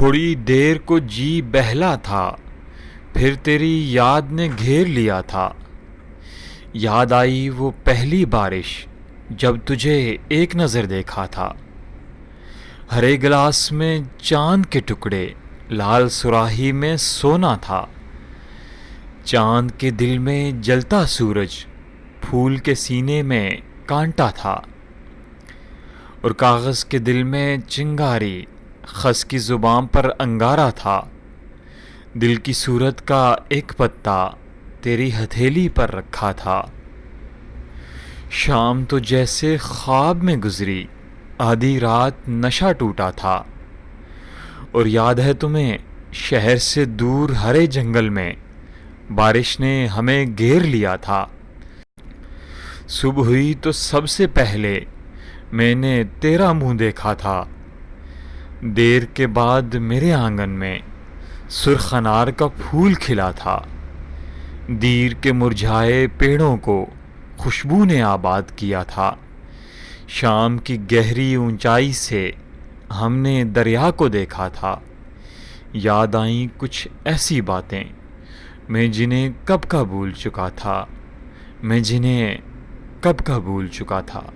थोड़ी देर को जी बहला था, फिर तेरी याद ने घेर लिया था। याद आई वो पहली बारिश जब तुझे एक नज़र देखा था। हरे गिलास में चांद के टुकड़े, लाल सुराही में सोना था। चांद के दिल में जलता सूरज, फूल के सीने में कांटा था। और कागज़ के दिल में चिंगारी, खस की ज़ुबान पर अंगारा था। दिल की सूरत का एक पत्ता तेरी हथेली पर रखा था। शाम तो जैसे ख्वाब में गुजरी, आधी रात नशा टूटा था। और याद है तुम्हें, शहर से दूर हरे जंगल में बारिश ने हमें घेर लिया था। सुबह हुई तो सबसे पहले मैंने तेरा मुंह देखा था। देर के बाद मेरे आंगन में सुर्ख अनार का फूल खिला था। दीर के मुरझाए पेड़ों को खुशबू ने आबाद किया था। शाम की गहरी ऊंचाई से हमने दरिया को देखा था। याद आई कुछ ऐसी बातें मैं जिन्हें कब का भूल चुका था, मैं जिन्हें कब का भूल चुका था।